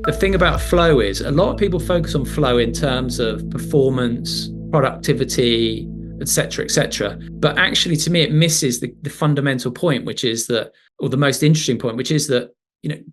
The thing about flow is a lot of people focus on flow in terms of performance, productivity, etc., etc. But actually, to me, it misses the fundamental point, which is that, or the most interesting point, which is that,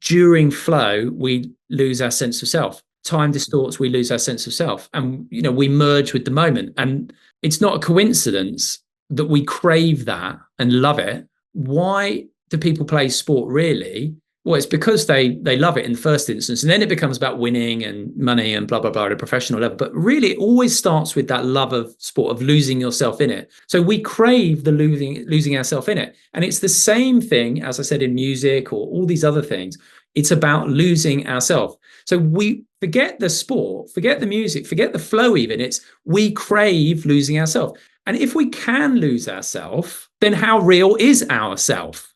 during flow, we lose our sense of self. Time distorts, we lose our sense of self, and we merge with the moment. And it's not a coincidence that we crave that and love it. Why do people play sport really? Well, it's because they love it in the first instance, and then it becomes about winning and money and blah, blah, blah at a professional level. But really, it always starts with that love of sport, of losing yourself in it. So we crave the losing ourselves in it. And it's the same thing, as I said, in music or all these other things. It's about losing ourselves. So we forget the sport, forget the music, forget the flow even. It's we crave losing ourselves. And if we can lose ourselves, then how real is ourself?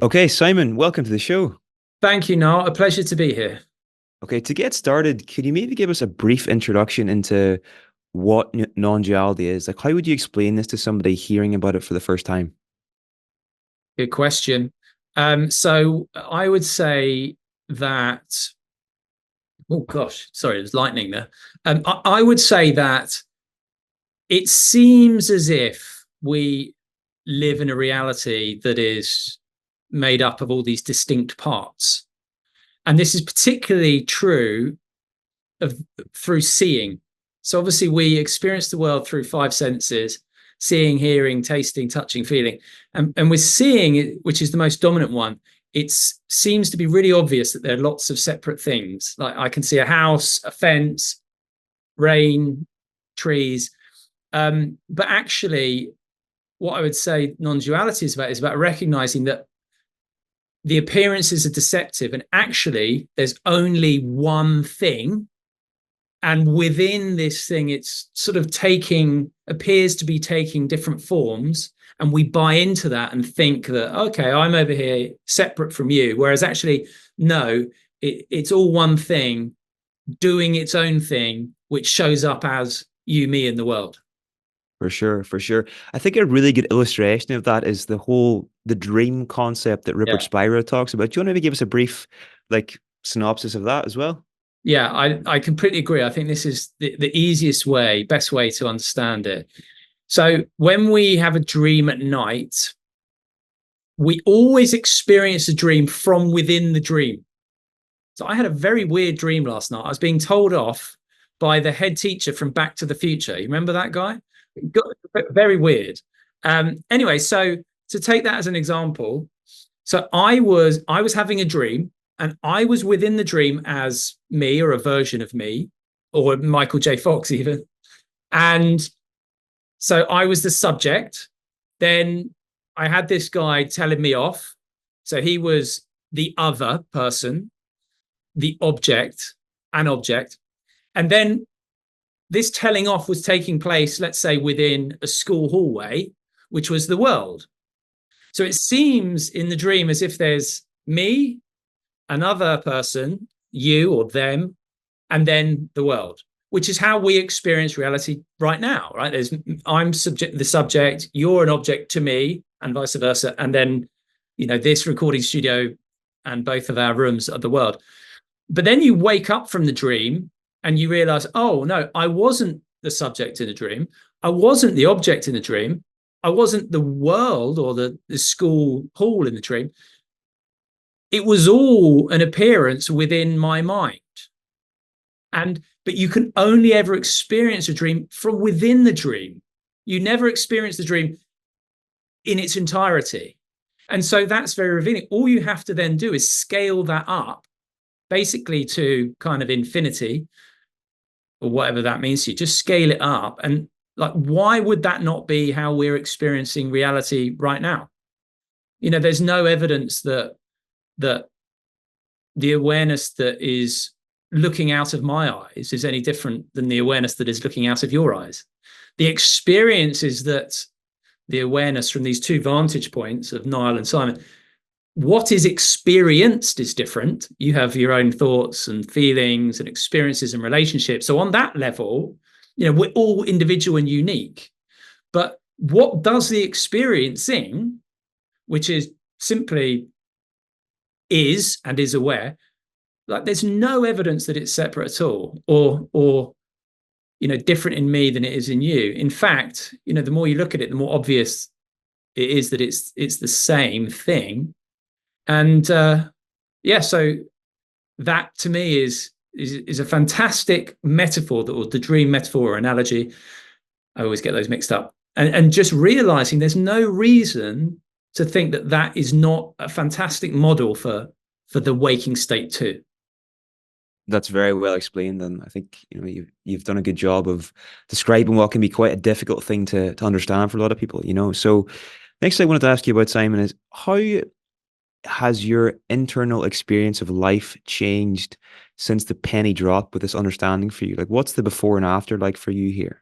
Okay, Simon, welcome to the show. Thank you, Noel. A pleasure to be here. Okay, to get started, could you maybe give us a brief introduction into what non-duality is? Like, how would you explain this to somebody hearing about it for the first time? Good question. So I would say that, oh gosh, sorry, there's lightning there. I would say that it seems as if we live in a reality that is made up of all these distinct parts. And this is particularly true through seeing. So obviously we experience the world through five senses: seeing, hearing, tasting, touching, feeling. And with seeing, which is the most dominant one, it seems to be really obvious that there are lots of separate things. Like I can see a house, a fence, rain, trees. But actually, what I would say non-duality is about recognizing that the appearances are deceptive, and actually there's only one thing. And within this thing, it's sort of appears to be taking different forms. And we buy into that and think that, okay, I'm over here separate from you. Whereas actually, no, it's all one thing doing its own thing, which shows up as you, me, and the world. For sure, for sure. I think a really good illustration of that is the dream concept that Rupert Spira talks about. Do you want to maybe give us a brief synopsis of that as well? Yeah, I completely agree. I think this is the easiest way, best way to understand it. So when we have a dream at night, we always experience a dream from within the dream. So I had a very weird dream last night. I was being told off by the head teacher from Back to the Future. You remember that guy? Very weird. Anyway, so to take that as an example, so I was having a dream, and I was within the dream as me, or a version of me, or Michael J. Fox even. And so I was the subject. Then I had this guy telling me off. So he was the other person, the object, an object. And then this telling off was taking place, let's say, within a school hallway, which was the world. So it seems in the dream as if there's me, another person, you or them, and then the world, which is how we experience reality right now, right? I'm the subject, you're an object to me, and vice versa. And then, this recording studio and both of our rooms are the world. But then you wake up from the dream and you realize, oh no, I wasn't the subject in the dream. I wasn't the object in the dream. I wasn't the world or the school hall in the dream. It was all an appearance within my mind. But you can only ever experience a dream from within the dream. You never experience the dream in its entirety. And so that's very revealing. All you have to then do is scale that up, basically to kind of infinity, or whatever that means to you. Just scale it up. And why would that not be how we're experiencing reality right now? There's no evidence that the awareness that is looking out of my eyes is any different than the awareness that is looking out of your eyes. The experience is that the awareness from these two vantage points of Niall and Simon, what is experienced is different. You have your own thoughts and feelings and experiences and relationships. So on that level, we're all individual and unique. But what does the experiencing, which is simply is and is aware, like there's no evidence that it's separate at all, or different in me than it is in you. In fact, the more you look at it, the more obvious it is that it's the same thing. And so that to me is a fantastic metaphor, or the dream metaphor or analogy. I always get those mixed up. And just realizing there's no reason to think that is not a fantastic model for the waking state too. That's very well explained, and I think you've done a good job of describing what can be quite a difficult thing to understand for a lot of people. So next thing I wanted to ask you about, Simon, is how has your internal experience of life changed since the penny dropped with this understanding for you? Like, what's the before and after like for you here?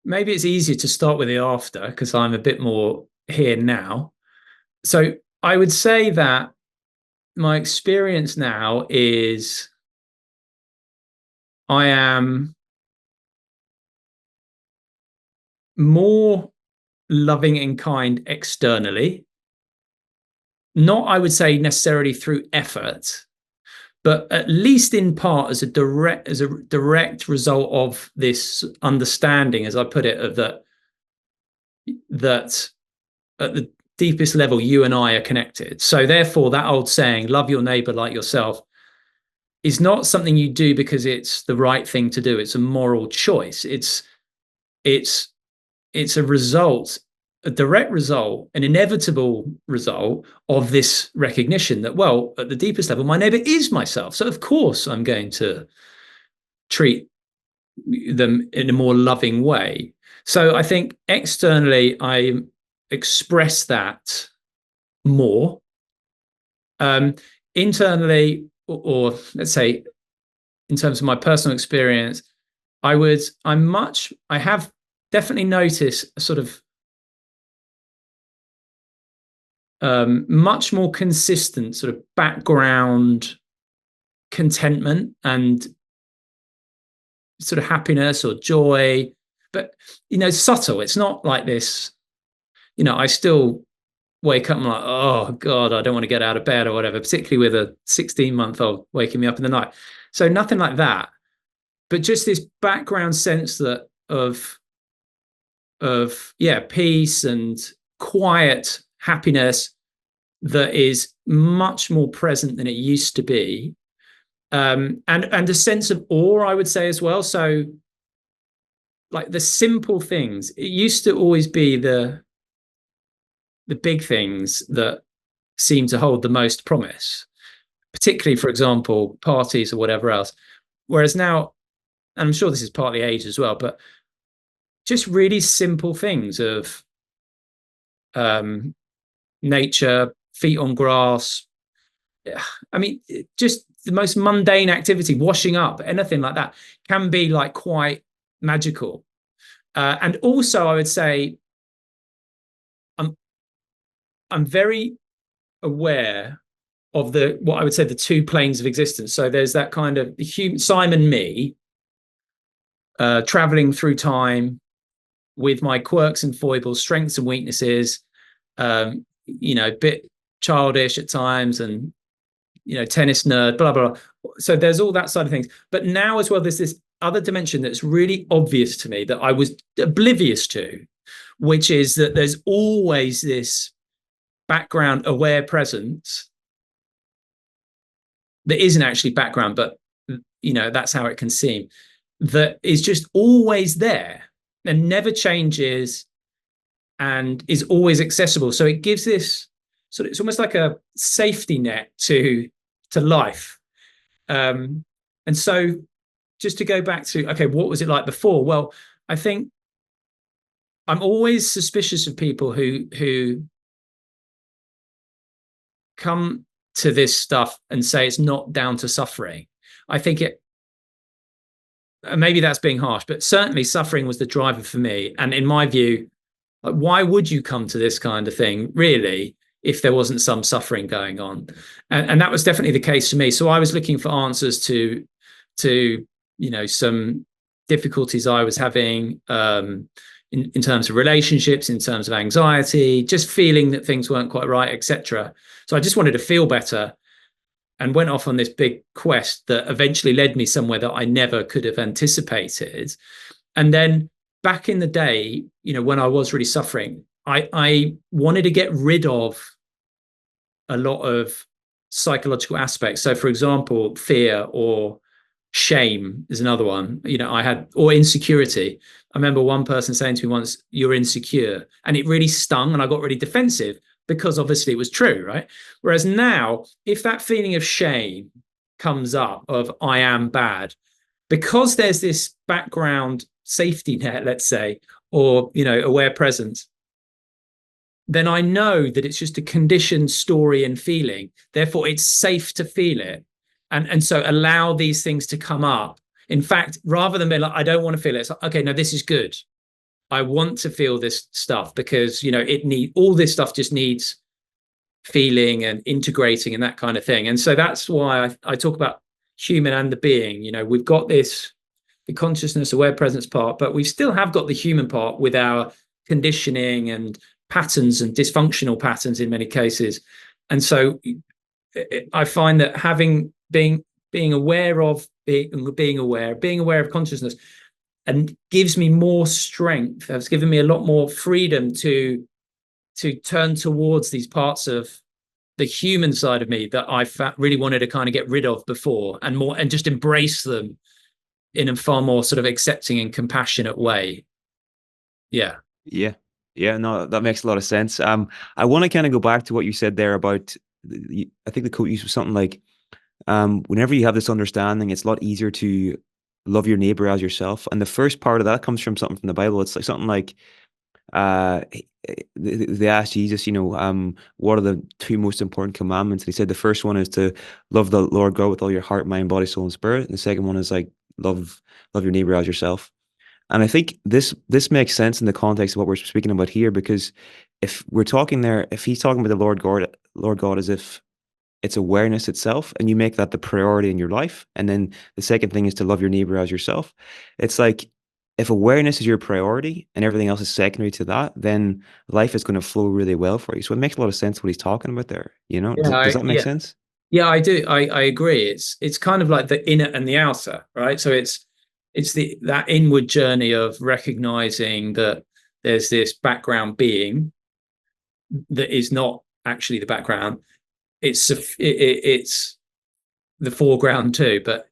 Maybe it's easier to start with the after because I'm a bit more here now. So I would say that my experience now is I am more loving and kind externally. Not, I would say, necessarily through effort, but at least in part as a direct result of this understanding, as I put it, of that at the deepest level, you and I are connected. So therefore, that old saying, love your neighbor like yourself, is not something you do because it's the right thing to do. It's a moral choice. It's a result, a direct result, an inevitable result of this recognition that, well, at the deepest level, my neighbor is myself. So of course I'm going to treat them in a more loving way. So I think externally I express that more. Internally, or let's say in terms of my personal experience, I have definitely noticed a sort of much more consistent sort of background contentment and sort of happiness or joy, but subtle. It's not like this. I still wake up and I'm like, oh God, I don't want to get out of bed or whatever, particularly with a 16-month-old waking me up in the night. So nothing like that, but just this background sense that of peace and quiet happiness that is much more present than it used to be, and a sense of awe, I would say, as well. So like the simple things, it used to always be the big things that seem to hold the most promise, particularly, for example, parties or whatever else. Whereas now, and I'm sure this is partly age as well, but just really simple things of nature, feet on grass. I mean, just the most mundane activity, washing up, anything like that, can be like quite magical. And also, I would say, I'm very aware of what I would say the two planes of existence. So there's that kind of Simon me, traveling through time with my quirks and foibles, strengths and weaknesses, bit childish at times, and tennis nerd, blah blah blah. So there's all that side of things. But now as well, there's this other dimension that's really obvious to me that I was oblivious to, which is that there's always this background aware presence that isn't actually background, but that's how it can seem, that is just always there and never changes and is always accessible. So it gives this sort of, it's almost like a safety net to life. And so just to go back to, okay, what was it like before? Well, I think I'm always suspicious of people who come to this stuff and say it's not down to suffering. I think maybe that's being harsh, but certainly suffering was the driver for me. And in my view, like, why would you come to this kind of thing, really, if there wasn't some suffering going on? And that was definitely the case for me. So I was looking for answers to some difficulties I was having in terms of relationships, in terms of anxiety, just feeling that things weren't quite right, etc. So I just wanted to feel better, and went off on this big quest that eventually led me somewhere that I never could have anticipated. And then back in the day, when I was really suffering, I wanted to get rid of a lot of psychological aspects. So, for example, fear or shame is another one. I had, or insecurity. I remember one person saying to me once, "You're insecure," and it really stung, and I got really defensive because obviously it was true, right? Whereas now, if that feeling of shame comes up, of I am bad, because there's this background safety net, let's say, or aware presence, then I know that it's just a conditioned story and feeling. Therefore, it's safe to feel it. And so allow these things to come up. In fact, rather than being like, I don't want to feel it, it's like, okay, no, this is good. I want to feel this stuff because, all this stuff just needs feeling and integrating and that kind of thing. And so that's why I talk about human and the being. We've got the consciousness, aware presence part, but we still have got the human part with our conditioning and patterns and dysfunctional patterns in many cases. And so I find that being aware of being aware of consciousness, and gives me more strength. It's given me a lot more freedom to turn towards these parts of the human side of me that I really wanted to kind of get rid of before, and just embrace them in a far more sort of accepting and compassionate way. Yeah. No, that makes a lot of sense. I want to kind of go back to what you said there about, I think the quote used was something like, whenever you have this understanding, it's a lot easier to love your neighbor as yourself. And the first part of that comes from something from the Bible. It's like something like, they asked Jesus, what are the two most important commandments? And he said the first one is to love the Lord God with all your heart, mind, body, soul, and spirit. And the second one is like love your neighbor as yourself. And I think this makes sense in the context of what we're speaking about here, because if we're talking there, if he's talking about the Lord God as if it's awareness itself, and you make that the priority in your life, and then the second thing is to love your neighbor as yourself. It's like, if awareness is your priority and everything else is secondary to that, then life is going to flow really well for you. So it makes a lot of sense what he's talking about there. Does that make sense? Yeah, I do. I agree. It's kind of like the inner and the outer, right? So it's that inward journey of recognizing that there's this background being that is not actually the background. It's the foreground too, but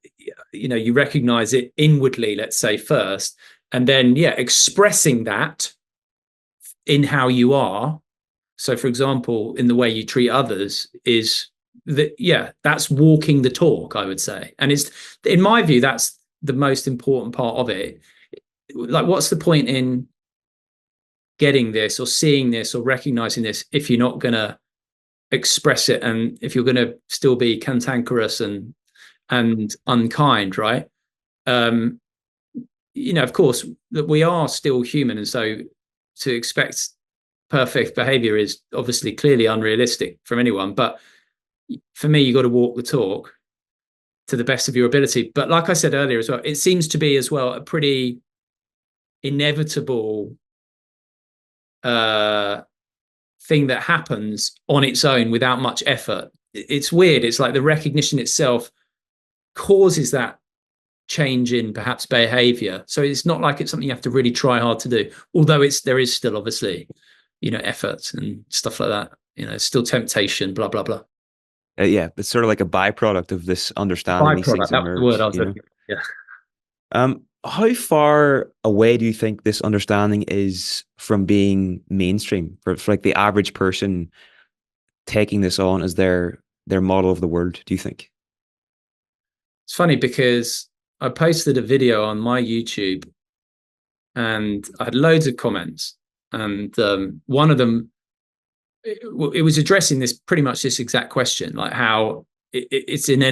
you recognize it inwardly, let's say, first, and then expressing that in how you are. So, for example, in the way you treat others, is that that's walking the talk, I would say. And it's, in my view, that's the most important part of it. Like, what's the point in getting this or seeing this or recognizing this if you're not going to express it, and if you're going to still be cantankerous and unkind, right? Of course, that we are still human, and so to expect perfect behavior is obviously clearly unrealistic from anyone. But for me, you got to walk the talk to the best of your ability. But like I said earlier as well, it seems to be as well a pretty inevitable thing that happens on its own without much effort. It's weird. It's like the recognition itself causes that change in perhaps behavior. So it's not like it's something you have to really try hard to do, although there is still obviously effort and stuff like that. It's still temptation, blah blah blah. It's sort of like a byproduct of this understanding. These things That was the word emerge. I was looking for. Yeah. How far away do you think this understanding is from being mainstream for like the average person taking this on as their model of the world, do you think? It's funny because I posted a video on my YouTube and I had loads of comments, and one of them, it was addressing this pretty much this exact question, like how it's an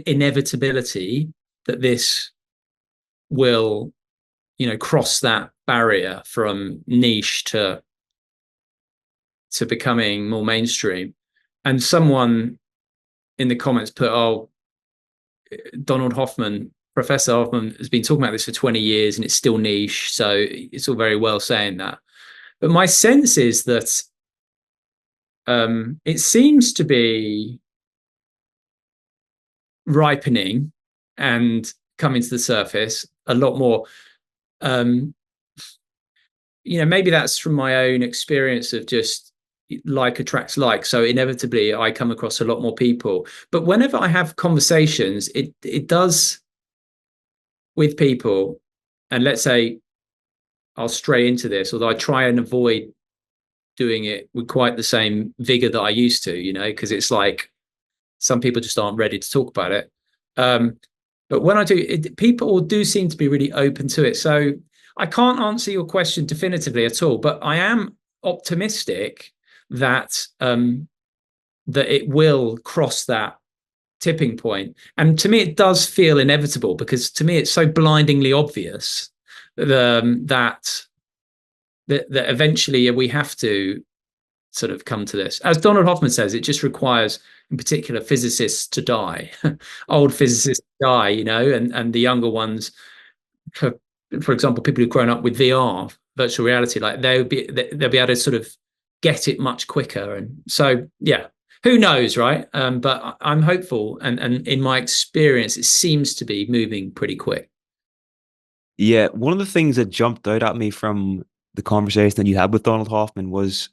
inevitability that this will cross that barrier from niche to becoming more mainstream. And someone in the comments put, "Oh, Donald Hoffman Professor Hoffman has been talking about this for 20 years and it's still niche. So it's all very well saying that. But my sense is that it seems to be ripening and coming to the surface a lot more. Maybe that's from my own experience of just like attracts like. So inevitably I come across a lot more people. But whenever I have conversations, it does with people, and let's say I'll stray into this, although I try and avoid doing it with quite the same vigor that I used to, because it's like some people just aren't ready to talk about it. But when I do, people do seem to be really open to it. So I can't answer your question definitively at all, but I am optimistic that that it will cross that tipping point. And to me, it does feel inevitable, because to me, it's so blindingly obvious that eventually we have to sort of come to this. As Donald Hoffman says, it just requires, in particular, physicists to die. Old physicists die, and the younger ones, for example, people who've grown up with VR, virtual reality, like they'll be able to sort of get it much quicker. And so, yeah, who knows, right? But I'm hopeful, and in my experience, it seems to be moving pretty quick. Yeah, one of the things that jumped out at me from the conversation that you had with Donald Hoffman was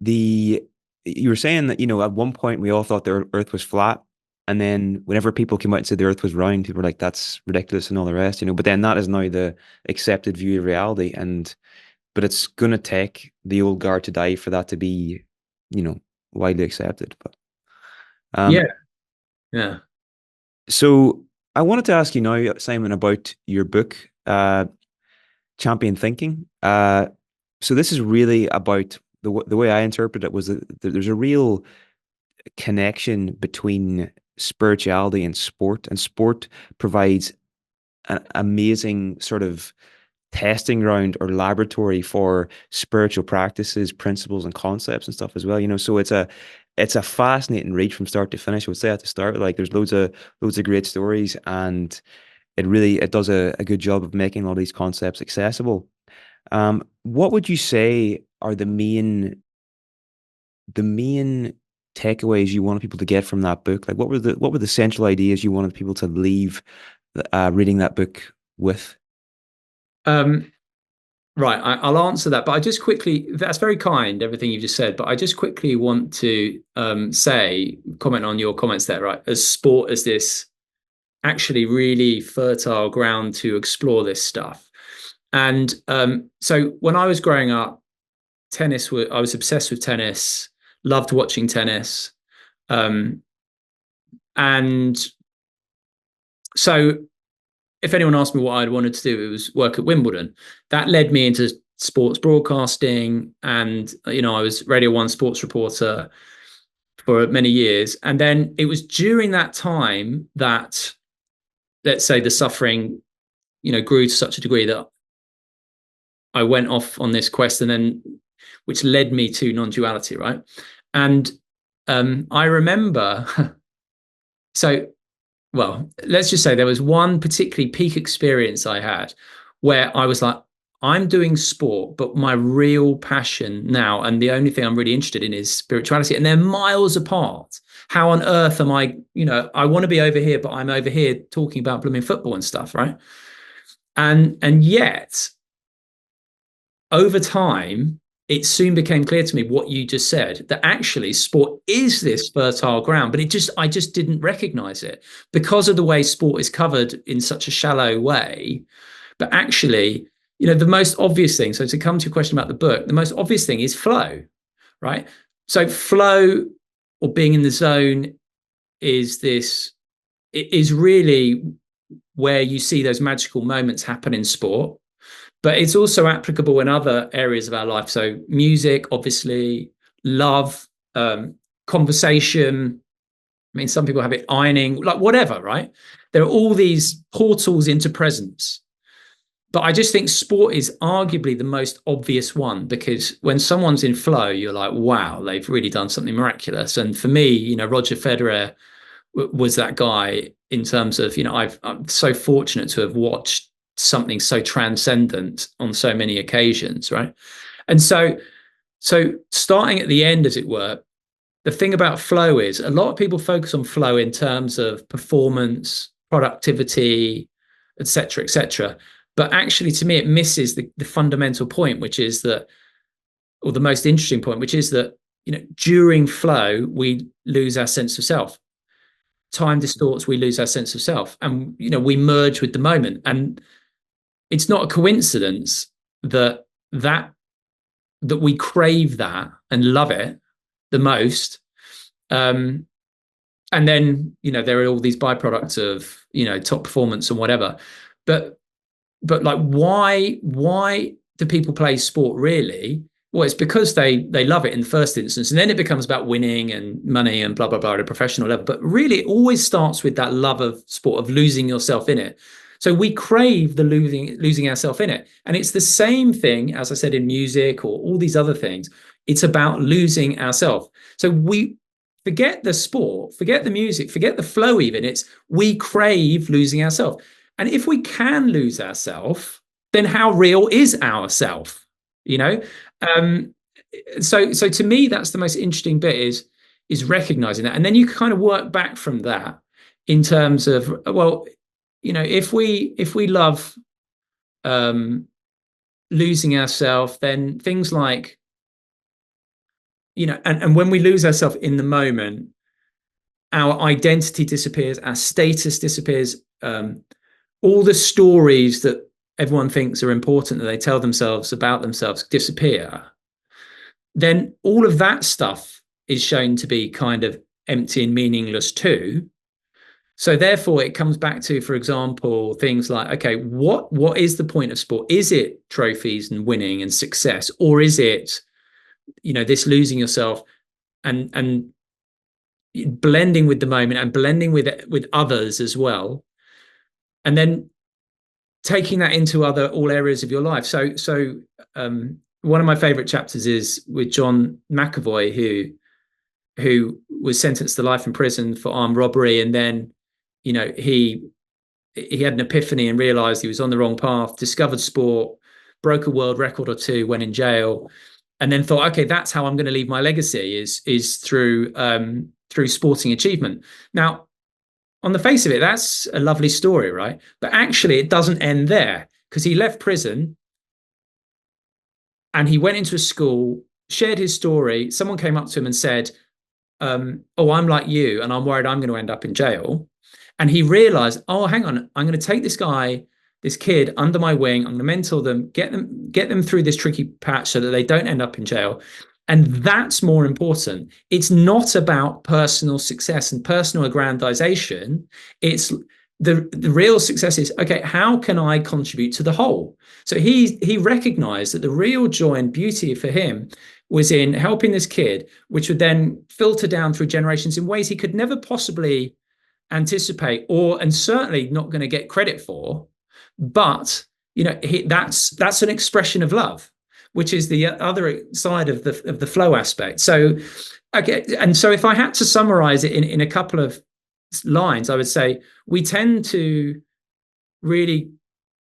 you were saying that, at one point we all thought the Earth was flat. And then whenever people came out and said the Earth was round, people were like, that's ridiculous and all the rest, but then that is now the accepted view of reality. But it's going to take the old guard to die for that to be, widely accepted. But yeah. So I wanted to ask you now, Simon, about your book, Champion Thinking. So this is really about the way I interpret it was that there's a real connection between spirituality and sport provides an amazing sort of testing ground or laboratory for spiritual practices, principles, and concepts and stuff as well. So it's a fascinating read from start to finish. I would say at the start, like there's loads of great stories, and it does a good job of making all these concepts accessible. What would you say are the main takeaways you wanted people to get from that book? Like what were the central ideas you wanted people to leave reading that book with? Right, I'll answer that, but I just quickly, that's very kind, everything you just said, but I just quickly want to comment on your comments there, right? As sport as this actually really fertile ground to explore this stuff. And so when I was growing up, I was obsessed with tennis, loved watching tennis. And so if anyone asked me what I'd wanted to do, it was work at Wimbledon. That led me into sports broadcasting, and I was Radio 1 sports reporter for many years. And then it was during that time that, let's say, the suffering grew to such a degree that I went off on this quest, and then which led me to non-duality, right? And I remember well, let's just say there was one particularly peak experience I had where I was like, I'm doing sport, but my real passion now, and the only thing I'm really interested in, is spirituality. And they're miles apart. How on earth am I, I want to be over here, but I'm over here talking about blooming football and stuff, right? And yet, over time, it soon became clear to me what you just said, that actually sport is this fertile ground, but I just didn't recognize it because of the way sport is covered in such a shallow way. But actually, the most obvious thing, so to come to your question about the book, the most obvious thing is flow, right? So flow, or being in the zone, it is really where you see those magical moments happen in sport. But it's also applicable in other areas of our life. So music, obviously, love, conversation. I mean, some people have it, ironing, like whatever, right? There are all these portals into presence. But I just think sport is arguably the most obvious one, because when someone's in flow, you're like, wow, they've really done something miraculous. And for me, Roger Federer was that guy in terms of, I'm so fortunate to have watched something so transcendent on so many occasions, right? And so starting at the end, as it were, the thing about flow is a lot of people focus on flow in terms of performance, productivity, etc., etc. But actually, to me, it misses the fundamental point, which is that, or the most interesting point, which is that, during flow, we lose our sense of self. Time distorts, we lose our sense of self, and we merge with the moment. And it's not a coincidence that we crave that and love it the most. And then, there are all these byproducts of, top performance and whatever. But like, why do people play sport really? Well, it's because they love it in the first instance, and then it becomes about winning and money and blah, blah, blah at a professional level. But really, it always starts with that love of sport, of losing yourself in it. So we crave the losing ourselves in it. And it's the same thing, as I said, in music or all these other things. It's about losing ourselves. So we forget the sport, forget the music, forget the flow even. We crave losing ourselves. And if we can lose ourselves, then how real is ourself? So to me, that's the most interesting bit is recognizing that. And then you kind of work back from that in terms of, well, if we love losing ourselves, then things like, and when we lose ourselves in the moment, our identity disappears, our status disappears, all the stories that everyone thinks are important that they tell themselves about themselves disappear. Then all of that stuff is shown to be kind of empty and meaningless too. So therefore, it comes back to, for example, things like, okay, what is the point of sport? Is it trophies and winning and success, or is it, this losing yourself and blending with the moment and blending with others as well, and then taking that into all areas of your life. So one of my favorite chapters is with John McAvoy, who was sentenced to life in prison for armed robbery, and then he had an epiphany and realized he was on the wrong path, discovered sport, broke a world record or two, went in jail, and then thought, okay, that's how I'm going to leave my legacy is through sporting achievement. Now, on the face of it, that's a lovely story, right? But actually, it doesn't end there, because he left prison and he went into a school, shared his story. Someone came up to him and said, oh, I'm like you, and I'm worried I'm going to end up in jail. And he realized, oh, hang on, I'm going to take this kid under my wing. I'm going to mentor them, get them through this tricky patch so that they don't end up in jail. And that's more important. It's not about personal success and personal aggrandization. It's the real success is, okay, how can I contribute to the whole? So he recognized that the real joy and beauty for him was in helping this kid, which would then filter down through generations in ways he could never possibly anticipate, and certainly not going to get credit for. But that's an expression of love, which is the other side of the flow aspect. So, okay, and so if I had to summarize it in a couple of lines, I would say we tend to really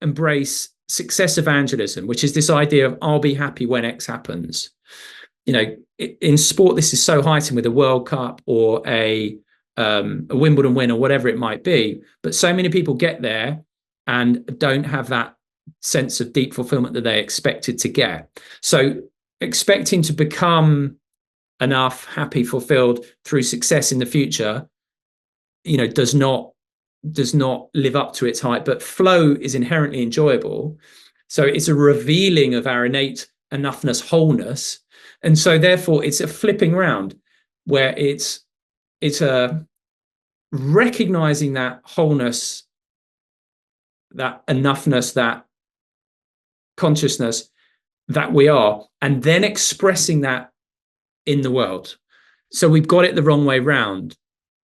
embrace success evangelism, which is this idea of I'll be happy when X happens. In sport, this is so heightened with a World Cup or a Wimbledon win or whatever it might be. But so many people get there and don't have that sense of deep fulfillment that they expected to get. So expecting to become enough, happy, fulfilled through success in the future, does not live up to its height. But flow is inherently enjoyable. So it's a revealing of our innate enoughness, wholeness. And so therefore it's a flipping round where it's a recognizing that wholeness, that enoughness, that consciousness that we are, and then expressing that in the world. So we've got it the wrong way round.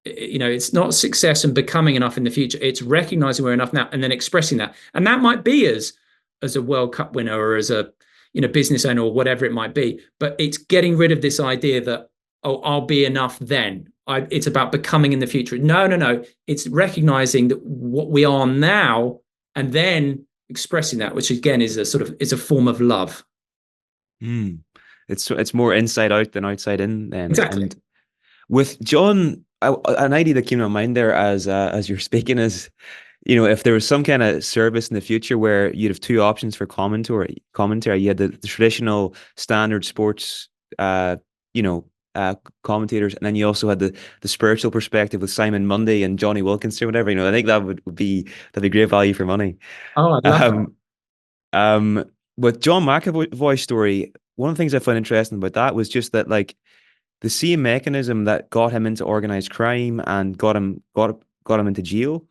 It's not success and becoming enough in the future. It's recognizing we're enough now and then expressing that. And that might be as a World Cup winner or as a business owner or whatever it might be. But it's getting rid of this idea that, oh, I'll be enough then. it's about becoming in the future. No. It's recognizing that what we are now, and then expressing that, which again is a form of love. Mm. It's more inside out than outside in then. Exactly. And with John, an idea that came to mind there as you're speaking is, if there was some kind of service in the future where you'd have two options for commentary, you had the traditional standard sports, commentators, and then you also had the spiritual perspective with Simon Mundie and Johnny Wilkinson or whatever. I think that'd be great value for money. Oh, I'd love that. Um, with John McAvoy's story, one of the things I found interesting about that was just that, like, the same mechanism that got him into organized crime and got him into jail,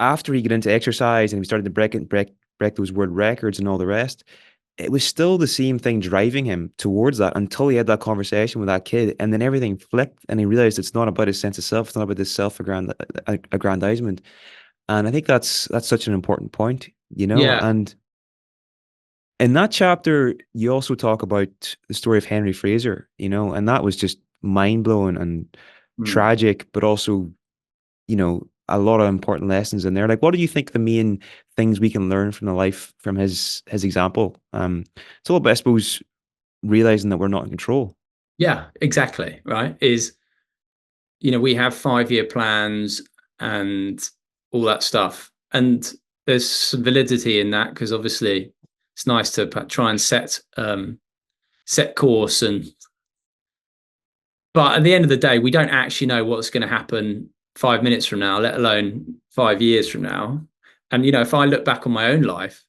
after he got into exercise and he started to break those world records and all the rest, it was still the same thing driving him towards that until he had that conversation with that kid, and then everything flipped and he realized it's not about his sense of self, it's not about this self-aggrandizement. And I think that's such an important point, Yeah. and in that chapter, you also talk about the story of Henry Fraser, and that was just mind blowing and Mm. tragic, but also, a lot of important lessons in there. Like, what do you think the main things we can learn from the life from his example? It's all about, I suppose, realizing that we're not in control. Yeah, exactly. Right. We have 5-year plans and all that stuff. And there's some validity in that, because obviously it's nice to try and set course. But at the end of the day, we don't actually know what's going to happen 5 minutes from now, let alone 5 years from now. And, if I look back on my own life,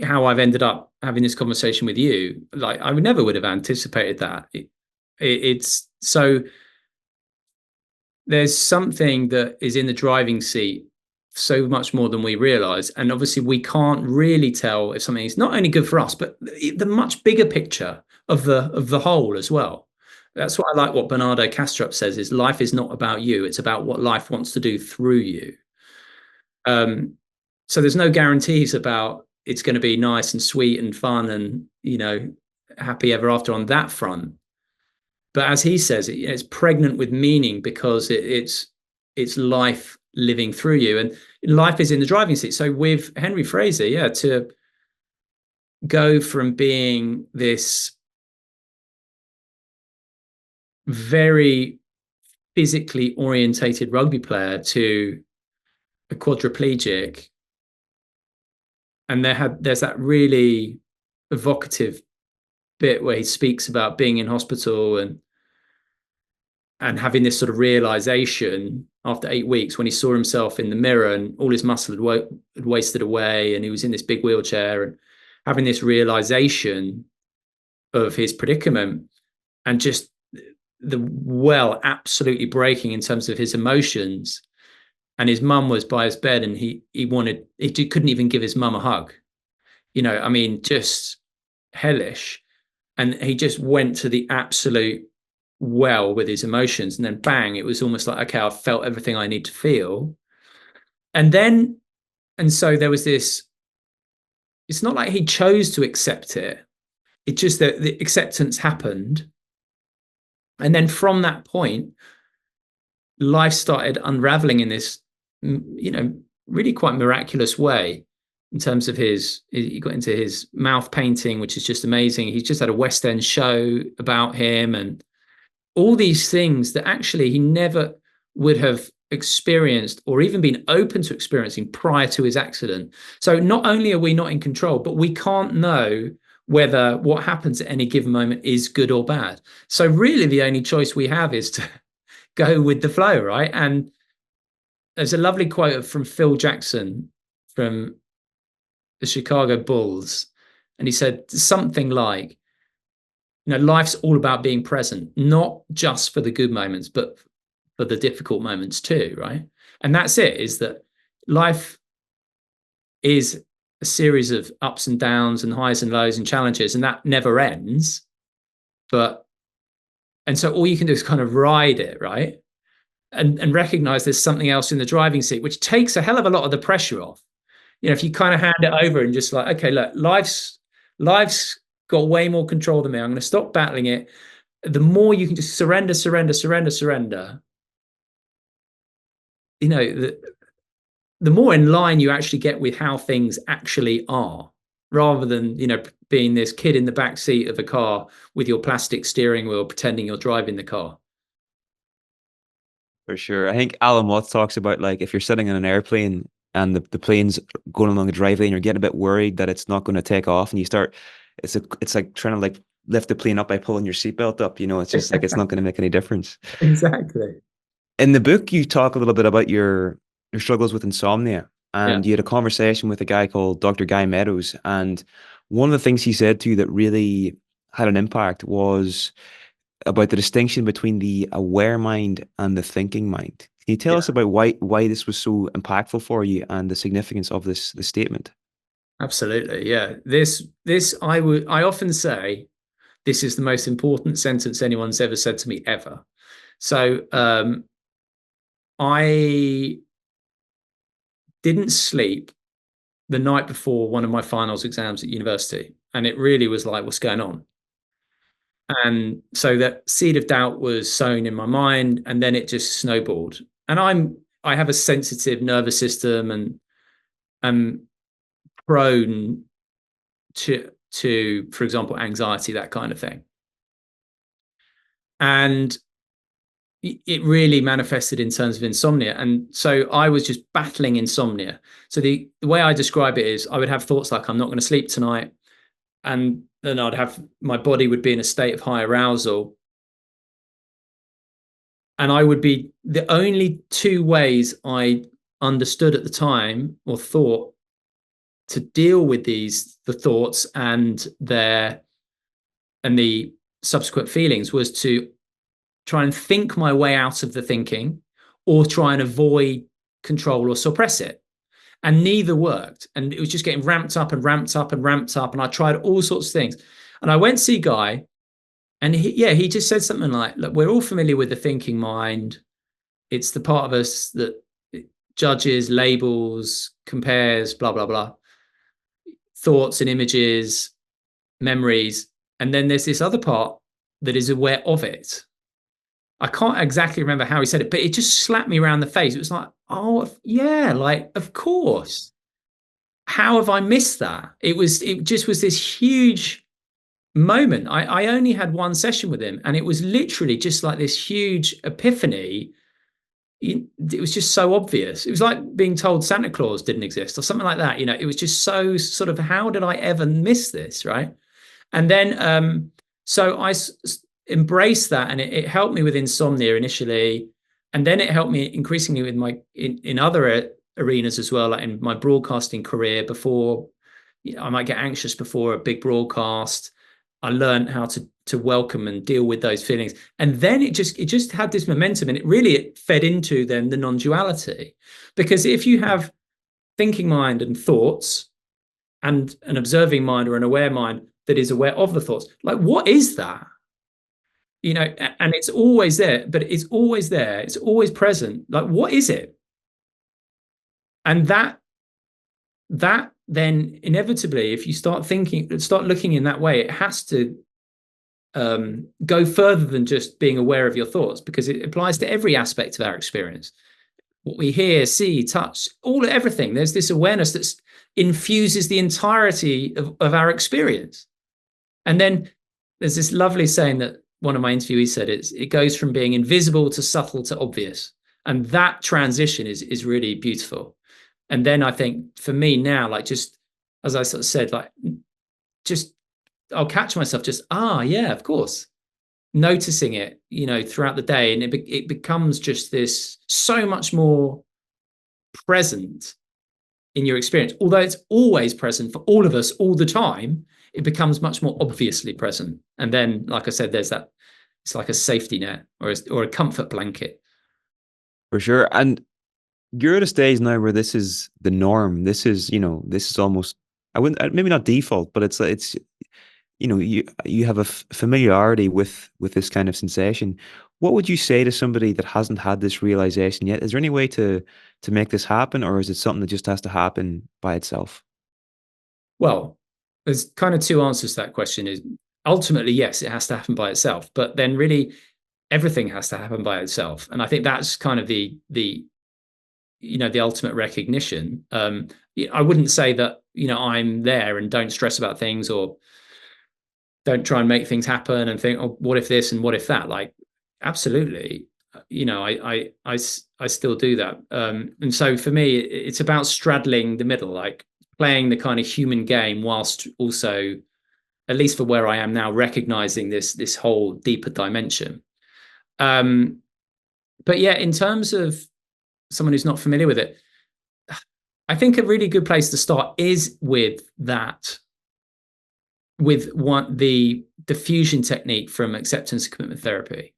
how I've ended up having this conversation with you, like, I never would have anticipated that. It's so, there's something that is in the driving seat so much more than we realize. And obviously we can't really tell if something is not only good for us, but the much bigger picture of the whole as well. That's what I like. What Bernardo Kastrup says is, life is not about you, it's about what life wants to do through you. So there's no guarantees about it's going to be nice and sweet and fun and, happy ever after on that front. But as he says, it's pregnant with meaning, because it's life living through you, and life is in the driving seat. So with Henry Fraser, to go from being this very physically orientated rugby player to a quadriplegic, and there's that really evocative bit where he speaks about being in hospital and having this sort of realization after 8 weeks, when he saw himself in the mirror and all his muscle had wasted away and he was in this big wheelchair, and having this realization of his predicament, and just absolutely breaking in terms of his emotions. And his mum was by his bed, and he couldn't even give his mum a hug. Just hellish. And he just went to the absolute well with his emotions, and then bang, it was almost like, okay, I've felt everything I need to feel. And so there was this, it's not like he chose to accept it, it's just that the acceptance happened. And then from that point, life started unraveling in this, really quite miraculous way. In terms of he got into his mouth painting, which is just amazing. He's just had a West End show about him, and all these things that actually he never would have experienced or even been open to experiencing prior to his accident. So not only are we not in control, but we can't know whether what happens at any given moment is good or bad. So really the only choice we have is to go with the flow, right? And there's a lovely quote from Phil Jackson from the Chicago Bulls, and he said something like, life's all about being present, not just for the good moments, but for the difficult moments too, right? And that's it, is that life is a series of ups and downs and highs and lows and challenges, and that never ends. And so all you can do is kind of ride it, right? And recognize there's something else in the driving seat, which takes a hell of a lot of the pressure off. If you kind of hand it over and just like, okay, look, life's got way more control than me. I'm going to stop battling it. the more you can just surrender, surrender, surrender, surrender, you know, the more in line you actually get with how things actually are, rather than, you know, being this kid in the back seat of a car with your plastic steering wheel pretending you're driving the car. For sure. I think Alan Watts talks about, like, if you're sitting in an airplane and the plane's going along a drive lane, you're getting a bit worried that it's not going to take off, and you start, it's like trying to like lift the plane up by pulling your seatbelt up. You know, it's just like it's not going to make any difference. Exactly. In the book, you talk a little bit about your struggles with insomnia, Yeah, and you had a conversation with a guy called Dr. Guy Meadows, and one of the things he said to you that really had an impact was about the distinction between the aware mind and the thinking mind. Can you tell yeah, us about why this was so impactful for you and the significance of this statement? absolutely. Yeah, this I often say this is the most important sentence anyone's ever said to me ever. So I didn't sleep the night before one of my finals exams at university, and it really was like, what's going on? And so that seed of doubt was sown in my mind, and then it just snowballed. And I have a sensitive nervous system, and I'm prone to, for example, anxiety, that kind of thing. And it really manifested in terms of insomnia. And so I was just battling insomnia. So the way I describe it is, I would have thoughts like, I'm not going to sleep tonight. And then I'd have, my body would be in a state of high arousal. And I would be, the only two ways I understood at the time or thought to deal with the thoughts and the subsequent feelings was to try and think my way out of the thinking, or try and avoid, control, or suppress it. And neither worked. And it was just getting ramped up and ramped up and ramped up. And I tried all sorts of things. And I went to see Guy, and he just said something like, look, we're all familiar with the thinking mind. It's the part of us that judges, labels, compares, blah, blah, blah, thoughts and images, memories. And then there's this other part that is aware of it. I can't exactly remember how he said it, but it just slapped me around the face. It was like, oh, yeah, like, of course. How have I missed that? It just was this huge moment. I only had one session with him, and it was literally just like this huge epiphany. It was just so obvious. It was like being told Santa Claus didn't exist or something like that. You know, it was just so sort of, how did I ever miss this? Right. And then, so embraced that, and it helped me with insomnia initially. And then it helped me increasingly with in other arenas as well, like in my broadcasting career. Before, I might get anxious before a big broadcast. I learned how to welcome and deal with those feelings, and then it just had this momentum, and it fed into then the non-duality. Because if you have thinking mind and thoughts, and an observing mind or an aware mind that is aware of the thoughts, like, what is that? You know, and it's always there, but it's always there, it's always present. Like, what is it? And that then inevitably, if you start looking in that way, it has to go further than just being aware of your thoughts, because it applies to every aspect of our experience. What we hear, see, touch, everything. There's this awareness that infuses the entirety of our experience. And then there's this lovely saying that one of my interviewees said, it goes from being invisible to subtle to obvious. And that transition is really beautiful. And then I think for me now, like, just as I sort of said, like, just, I'll catch myself just, yeah, of course, noticing it, you know, throughout the day. And it becomes just this so much more present in your experience. Although it's always present for all of us all the time, it becomes much more obviously present. And then, like I said, there's that, it's like a safety net, or a comfort blanket. For sure. And you're at a stage now where this is the norm. This is, this is almost, I wouldn't, maybe not default, but it's you have a familiarity with this kind of sensation. What would you say to somebody that hasn't had this realization yet? Is there any way to make this happen, or is it something that just has to happen by itself? Well, there's kind of two answers to that question. Is ultimately, yes, it has to happen by itself, but then really everything has to happen by itself. And I think that's kind of the the ultimate recognition. I wouldn't say that I'm there and don't stress about things, or don't try and make things happen and think, oh, what if this and what if that? Like, absolutely, I still do that. And so for me, it's about straddling the middle, like playing the kind of human game whilst also, at least for where I am now, recognizing this whole deeper dimension. But yeah, in terms of someone who's not familiar with it, I think a really good place to start is with the diffusion technique from acceptance and commitment therapy.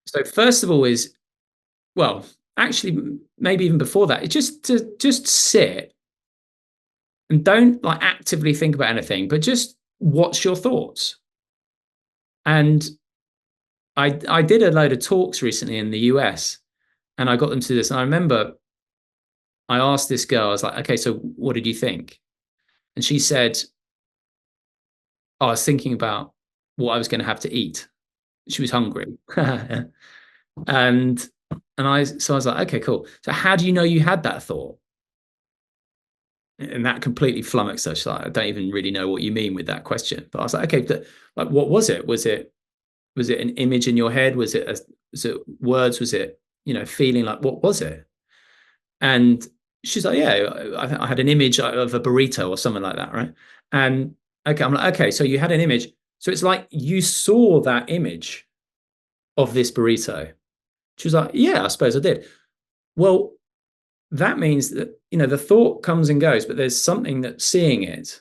So first of all is, well, actually, maybe even before that, it's just sit and don't like actively think about anything, but just watch your thoughts. And I did a load of talks recently in the US, and I got them to do this. And I remember I asked this girl, I was like, okay, so what did you think? And she said, oh, I was thinking about what I was going to have to eat. She was hungry. and so I was like, okay, cool. So how do you know you had that thought? And that completely flummoxed her. She's like, I don't even really know what you mean with that question. But I was like, okay, but like, what was it? Was it an image in your head? Was it words? Was it feeling? Like, what was it? And she's like, yeah, I had an image of a burrito or something like that, right? And okay, I'm like, okay, so you had an image. So it's like you saw that image of this burrito. She was like, yeah, I suppose I did. Well, that means that the thought comes and goes, but there's something that's seeing it,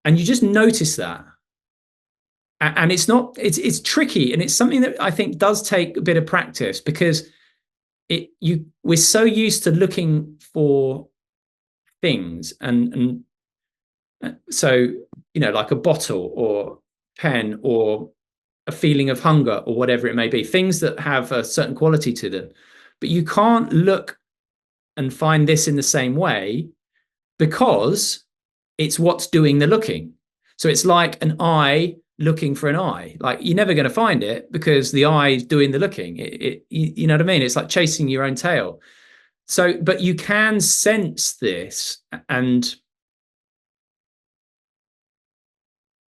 and you just notice that. And it's tricky, and it's something that I think does take a bit of practice, because we're so used to looking for things, and so like a bottle or pen or a feeling of hunger or whatever it may be, things that have a certain quality to them, but you can't look and find this in the same way, because it's what's doing the looking. So it's like an eye looking for an eye. Like, you're never going to find it because the eye is doing the looking. You know what I mean? It's like chasing your own tail. So, but you can sense this, and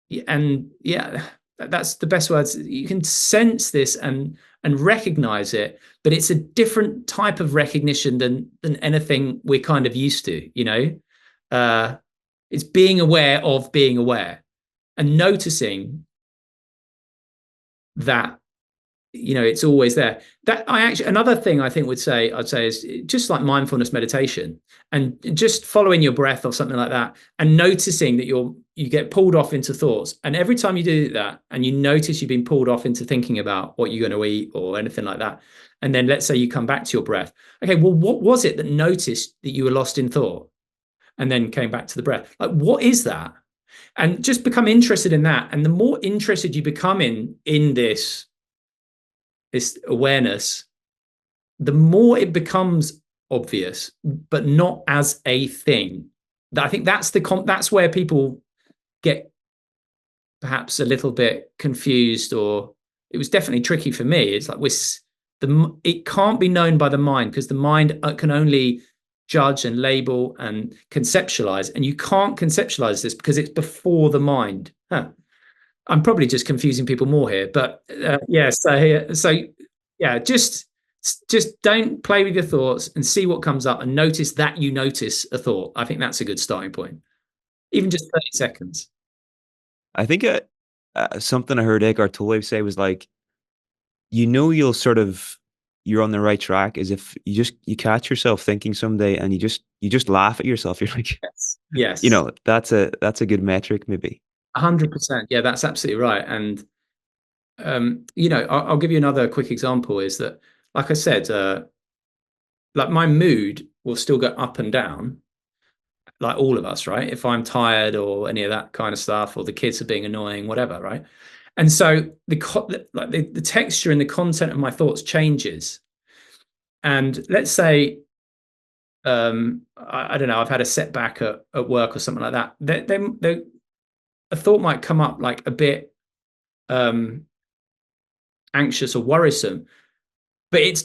yeah, that's the best words. You can sense this and recognize it, but it's a different type of recognition than anything we're kind of used to. It's being aware of being aware, and noticing that it's always there. That I actually, another thing I think I'd say is just like mindfulness meditation, and just following your breath or something like that, and noticing that you get pulled off into thoughts. And every time you do that and you notice you've been pulled off into thinking about what you're going to eat or anything like that, and then let's say you come back to your breath, okay, well, what was it that noticed that you were lost in thought and then came back to the breath? Like, what is that? And just become interested in that. And the more interested you become in this awareness, the more it becomes obvious, but not as a thing. I think that's where people get perhaps a little bit confused, or it was definitely tricky for me. It's like it can't be known by the mind, because the mind can only judge and label and conceptualize, and you can't conceptualize this because it's before the mind. I'm probably just confusing people more here, but yeah. So yeah, just don't play with your thoughts and see what comes up, and notice that you notice a thought. I think that's a good starting point. Even just 30 seconds. I think something I heard Eckhart Tolle say was like, you're on the right track is if you catch yourself thinking someday and you just laugh at yourself. You're like, Yes. that's a good metric, maybe. 100%. Yeah, that's absolutely right. And I'll give you another quick example. Is that, like I said, like my mood will still go up and down, like all of us, right? If I'm tired or any of that kind of stuff, or the kids are being annoying, whatever, right? And so the texture and the content of my thoughts changes. And let's say, I don't know, I've had a setback at work or something like that. a thought might come up like a bit anxious or worrisome, but it's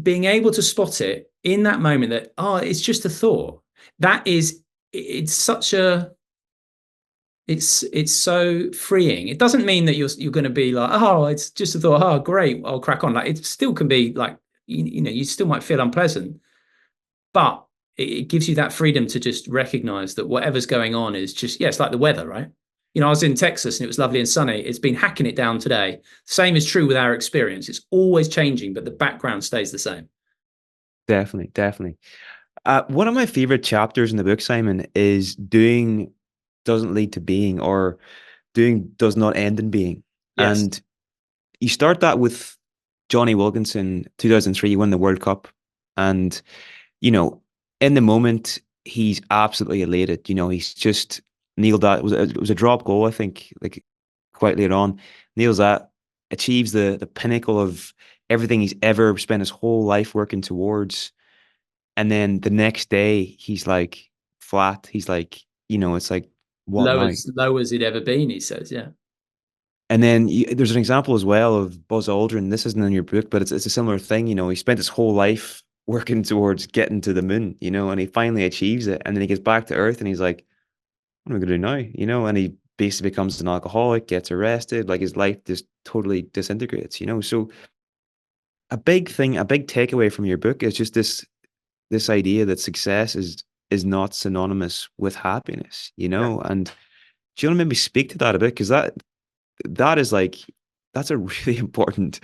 being able to spot it in that moment that, oh, it's just a thought. That is, it's such a, it's so freeing. It doesn't mean that you're going to be like, oh, it's just a thought. Oh, great, I'll crack on. Like, it still can be like, you know, you still might feel unpleasant, but it gives you that freedom to just recognize that whatever's going on is just, yeah, it's like the weather, right? You know, I was in Texas and it was lovely and sunny. It's been hacking it down today. Same is true with our experience. It's always changing, but the background stays the same. Definitely, definitely. One of my favorite chapters in the book, Simon, is doing doesn't lead to being, or doing does not end in being. Yes. And you start that with Johnny Wilkinson, 2003, he won the World Cup. And, you know, in the moment, he's absolutely elated. You know, he's just nailed that. It was a drop goal, I think, like quite later on. Nails that, achieves the pinnacle of everything he's ever spent his whole life working towards. And then the next day, he's like flat. He's like, you know, it's like, what now? Low as it ever been, he says. Yeah. And then there's an example as well of Buzz Aldrin. This isn't in your book, but it's a similar thing. You know, he spent his whole life working towards getting to the moon, you know, and he finally achieves it. And then he gets back to Earth and he's like, what am I going to do now? You know, and he basically becomes an alcoholic, gets arrested, like his life just totally disintegrates, you know. So a big thing, a big takeaway from your book is just this idea that success is not synonymous with happiness, you know. Yeah. And do you want to maybe speak to that a bit? Because that is like, that's a really important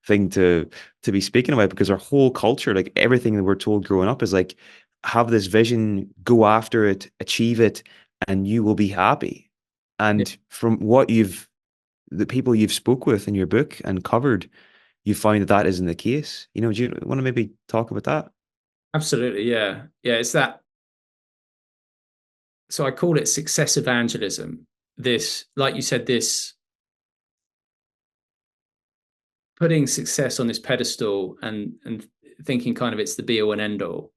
thing to be speaking about, because our whole culture, like everything that we're told growing up is like, have this vision, go after it, achieve it, and you will be happy. And yeah. From what the people you've spoke with in your book and covered, you find that isn't the case. You know, do you want to maybe talk about that? Absolutely. Yeah. Yeah. It's that. So I call it success evangelism. This, like you said, this putting success on this pedestal and thinking kind of it's the be all and end all,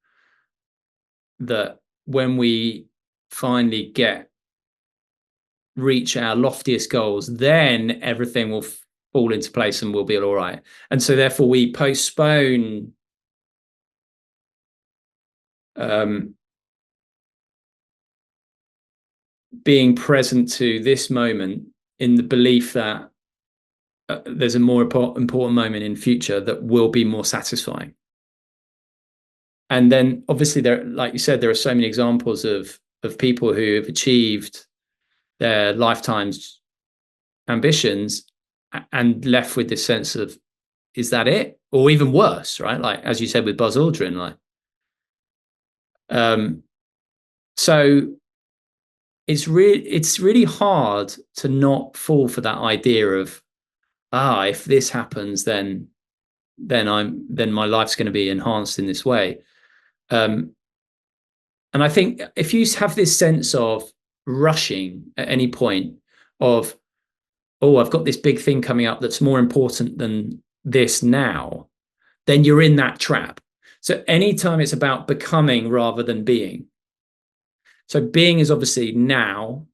that when we finally reach our loftiest goals, then everything will fall into place and we'll be all right. And so therefore we postpone being present to this moment in the belief that there's a more important moment in future that will be more satisfying. And then obviously there, like you said, there are so many examples of people who have achieved their lifetime's ambitions and left with this sense of, is that it? Or even worse, right? Like, as you said, with Buzz Aldrin, like, so it's really hard to not fall for that idea of, if this happens, then my life's going to be enhanced in this way. And I think if you have this sense of rushing at any point of, oh, I've got this big thing coming up that's more important than this now, then you're in that trap. So anytime it's about becoming rather than being. So being is obviously now,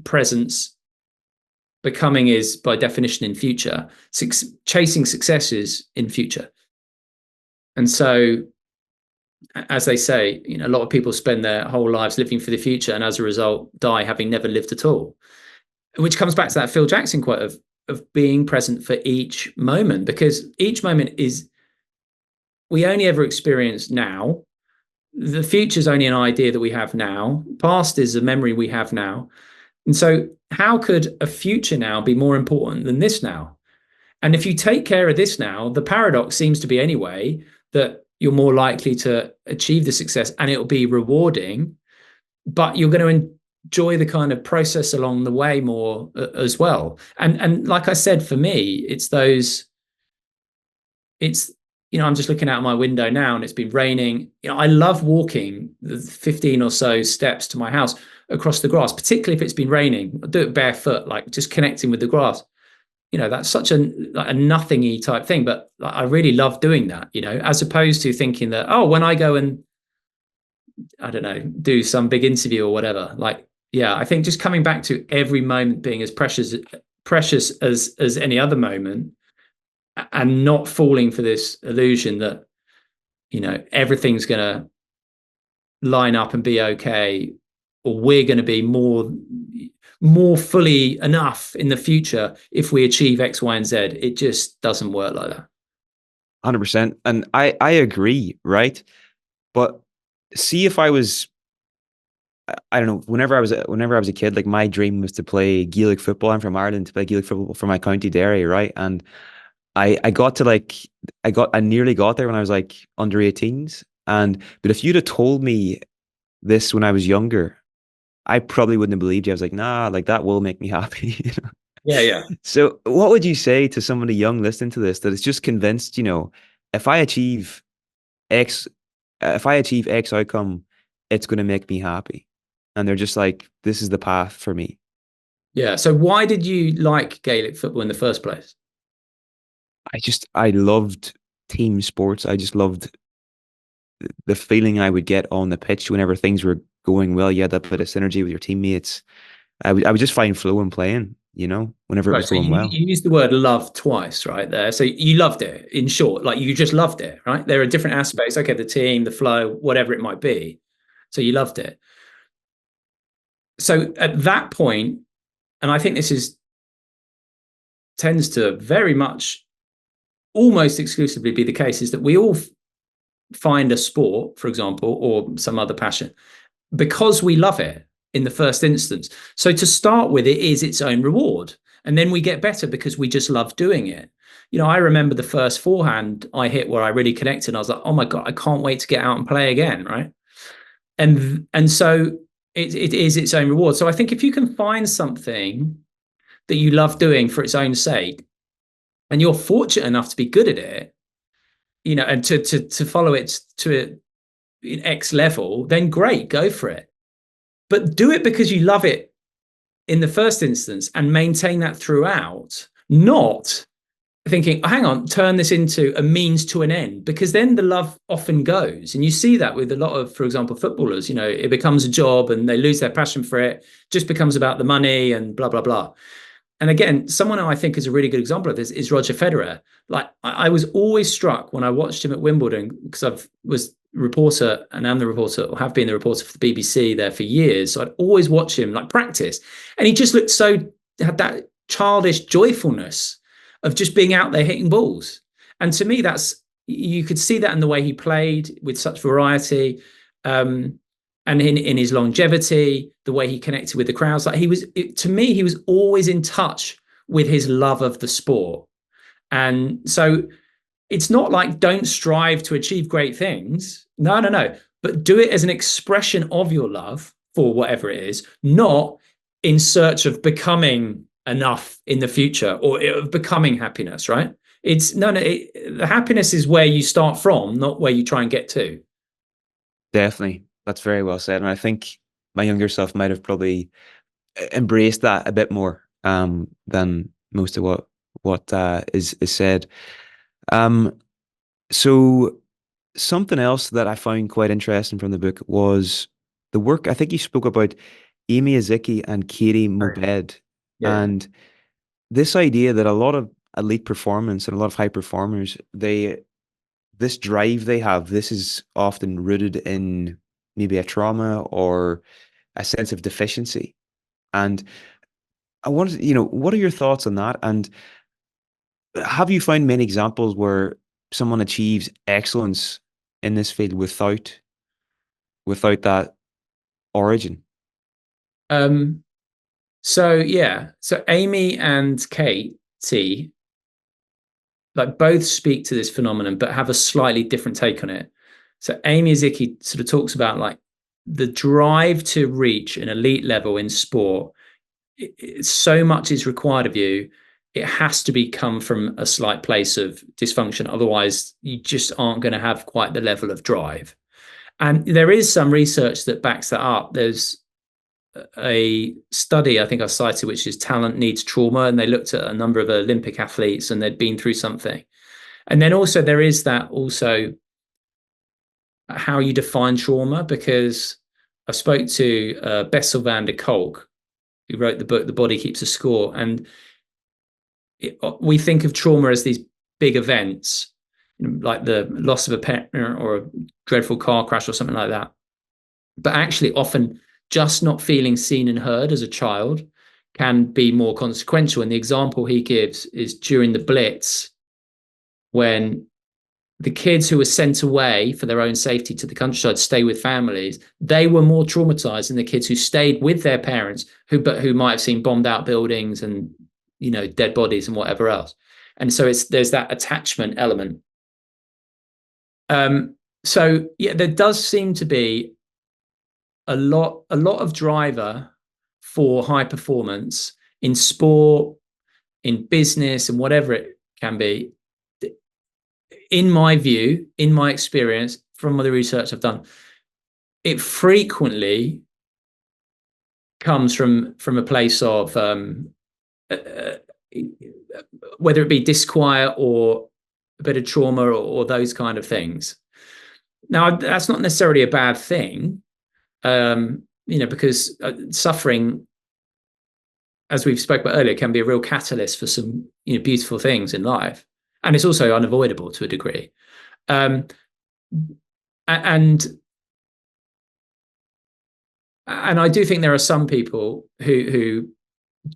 presence. Becoming is by definition in future. Chasing success is in future. And so, as they say, you know, a lot of people spend their whole lives living for the future and as a result die having never lived at all. Which comes back to that Phil Jackson quote of being present for each moment, because each moment is, we only ever experience now. The future is only an idea that we have now. Past is a memory we have now. And so how could a future now be more important than this now? And if you take care of this now, the paradox seems to be anyway that you're more likely to achieve the success and it'll be rewarding, but you're going to enjoy the kind of process along the way more as well. And like I said, for me, you know, I'm just looking out my window now and it's been raining. You know, I love walking the 15 or so steps to my house across the grass, particularly if it's been raining. I do it barefoot, like just connecting with the grass. You know, that's such a nothingy type thing, but I really love doing that, you know, as opposed to thinking that, oh, when I go and, I don't know, do some big interview or whatever, like Yeah, I think just coming back to every moment being as precious as any other moment, and not falling for this illusion that, everything's going to line up and be okay, or we're going to be more fully enough in the future if we achieve X, Y, and Z. It just doesn't work like that. 100%. And I agree, right? But see, if I was, I don't know, whenever I was a kid, like my dream was to play Gaelic football. I'm from Ireland, to play Gaelic football for my county Derry, right? And I got to like I nearly got there when I was like under 18s. But if you'd have told me this when I was younger, I probably wouldn't have believed you. I was like, nah, like that will make me happy. Yeah, yeah. So what would you say to somebody young listening to this that is just convinced, if I achieve X, if I achieve X outcome, it's going to make me happy. And they're just like, this is the path for me. Yeah. So why did you like Gaelic football in the first place? I loved team sports. I just loved the feeling I would get on the pitch whenever things were going well. You had that bit of synergy with your teammates. I would just find flow in playing, whenever it Right. was So going well. you used the word love twice, right there. So you loved it, in short, like you just loved it, right? There are different aspects. Okay, the team, the flow, whatever it might be. So you loved it. So at that point, and I think this is tends to very much almost exclusively be the case, is that we all find a sport, for example, or some other passion because we love it in the first instance. So to start with, it is its own reward. And then we get better because we just love doing it. I remember the first forehand I hit where I really connected. And I was like, oh my God, I can't wait to get out and play again. Right. And so it is its own reward. So I think if you can find something that you love doing for its own sake, and you're fortunate enough to be good at it, and to follow it to an X level, then great, go for it. But do it because you love it in the first instance and maintain that throughout, not thinking, oh, hang on, turn this into a means to an end, because then the love often goes. And you see that with a lot of, for example, footballers, it becomes a job and they lose their passion for it, just becomes about the money and blah, blah, blah. And again, someone I think is a really good example of this is Roger Federer. Like I was always struck when I watched him at Wimbledon, because I was reporter and am the reporter, or have been the reporter for the BBC there for years. So I'd always watch him like practice. And he just looked had that childish joyfulness of just being out there hitting balls. And to me, you could see that in the way he played with such variety. And in his longevity, the way he connected with the crowds, like to me, he was always in touch with his love of the sport. And so it's not like don't strive to achieve great things. No, no, no. But do it as an expression of your love for whatever it is, not in search of becoming enough in the future or of becoming happiness, right? It's the happiness is where you start from, not where you try and get to. Definitely. That's very well said. And I think my younger self might have probably embraced that a bit more than most of what is said. So something else that I found quite interesting from the book was the work. I think you spoke about Amy Azicki and Katie Right. Mobed, Yeah. and this idea that a lot of elite performance and a lot of high performers, this drive they have, this is often rooted in maybe a trauma or a sense of deficiency. And I wanted, what are your thoughts on that? And have you found many examples where someone achieves excellence in this field without that origin? Um, so yeah, so Amy and Katie like both speak to this phenomenon, but have a slightly different take on it. So Amy Zicki sort of talks about like the drive to reach an elite level in sport. So much is required of you. It has to be come from a slight place of dysfunction. Otherwise, you just aren't going to have quite the level of drive. And there is some research that backs that up. There's a study I think I cited, which is Talent Needs Trauma, and they looked at a number of Olympic athletes and they'd been through something. And then also there is that also how you define trauma, because I spoke to Bessel van der Kolk, who wrote the book The Body Keeps a Score, and we think of trauma as these big events, like the loss of a pet or a dreadful car crash or something like that. But actually, often just not feeling seen and heard as a child can be more consequential. And the example he gives is during the Blitz, when the kids who were sent away for their own safety to the countryside to stay with families, they were more traumatized than the kids who stayed with their parents, who might have seen bombed out buildings and, you know, dead bodies and whatever else. And so there's that attachment element. So yeah, there does seem to be a lot of driver for high performance in sport, in business, and whatever it can be. In my view, in my experience, from the research I've done, it frequently comes from a place of whether it be disquiet or a bit of trauma or those kind of things. Now, that's not necessarily a bad thing, because suffering, as we've spoke about earlier, can be a real catalyst for some beautiful things in life. And it's also unavoidable to a degree. And I do think there are some people who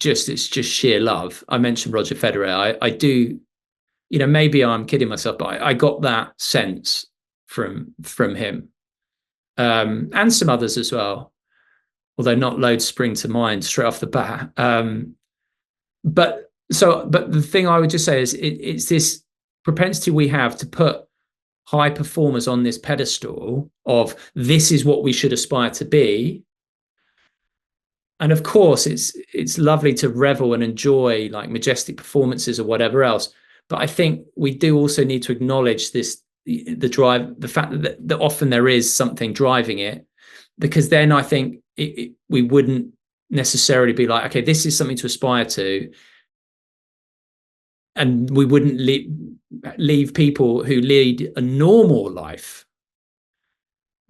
it's just sheer love. I mentioned Roger Federer. I do, maybe I'm kidding myself, but I got that sense from him, and some others as well, although not loads spring to mind straight off the bat. But the thing I would just say is it's this propensity we have to put high performers on this pedestal of this is what we should aspire to be. And of course, it's lovely to revel and enjoy like majestic performances or whatever else. But I think we do also need to acknowledge the drive, the fact that often there is something driving it, because then I think we wouldn't necessarily be like, okay, this is something to aspire to. And we wouldn't leave people who lead a normal life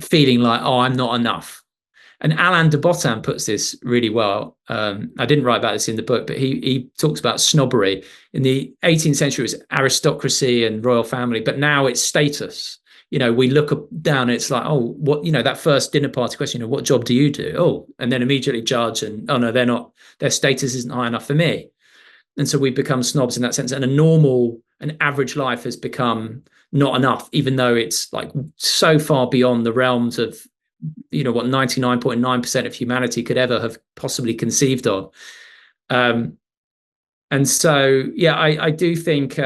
feeling like, oh, I'm not enough. And Alain de Botton puts this really well. I didn't write about this in the book, but he talks about snobbery. In the 18th century, it was aristocracy and royal family, but now it's status. We look down and it's like, oh, what, that first dinner party question, what job do you do? Oh, and then immediately judge and, oh no, they're not, their status isn't high enough for me. And so we become snobs in that sense. And an average life has become not enough, even though it's like so far beyond the realms of, what 99.9% of humanity could ever have possibly conceived of. And so, yeah, I do think,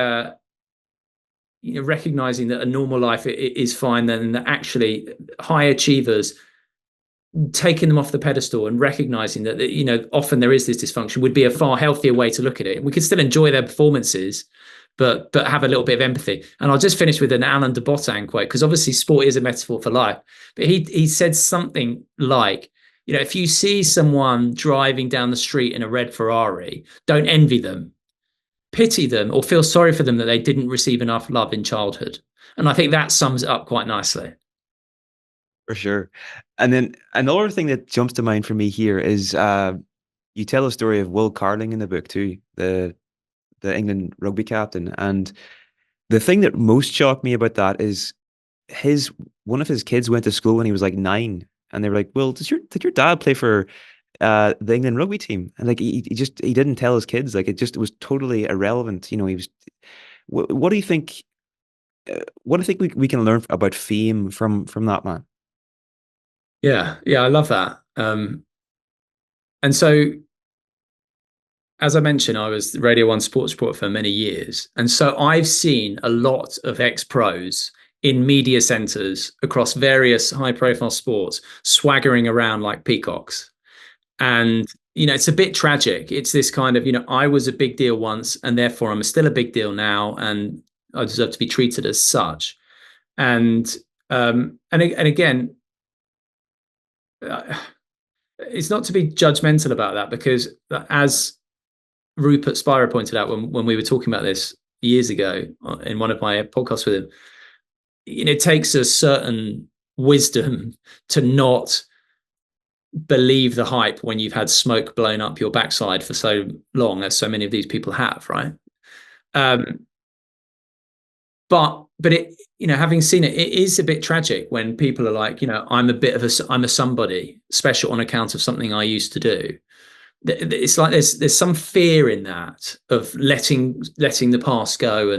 recognizing that a normal life is fine, then that actually high achievers, taking them off the pedestal and recognizing that, often there is this dysfunction would be a far healthier way to look at it. We could still enjoy their performances, but have a little bit of empathy. And I'll just finish with an Alain de Botton quote, because obviously sport is a metaphor for life. But he said something like, if you see someone driving down the street in a red Ferrari, don't envy them, pity them, or feel sorry for them that they didn't receive enough love in childhood. And I think that sums it up quite nicely. For sure. And then another thing that jumps to mind for me here is you tell a story of Will Carling in the book too, the England rugby captain. And the thing that most shocked me about that is one of his kids went to school when he was like 9, and they were like, "Well, did your dad play for the England rugby team?" And like he didn't tell his kids. Like it was totally irrelevant. He was. What do you think? What do you think we can learn about fame from that man? Yeah, I love that. And so, as I mentioned, I was the Radio 1 sports reporter for many years. And so I've seen a lot of ex-pros in media centers across various high-profile sports swaggering around like peacocks. And, it's a bit tragic. It's this kind of, I was a big deal once, and therefore I'm still a big deal now, and I deserve to be treated as such. And again, it's not to be judgmental about that, because as Rupert Spira pointed out when we were talking about this years ago in one of my podcasts with him, it takes a certain wisdom to not believe the hype when you've had smoke blown up your backside for so long, as so many of these people have, right? Um, but it, having seen it, it is a bit tragic when people are like, I'm a somebody special on account of something I used to do. It's like there's some fear in that of letting the past go,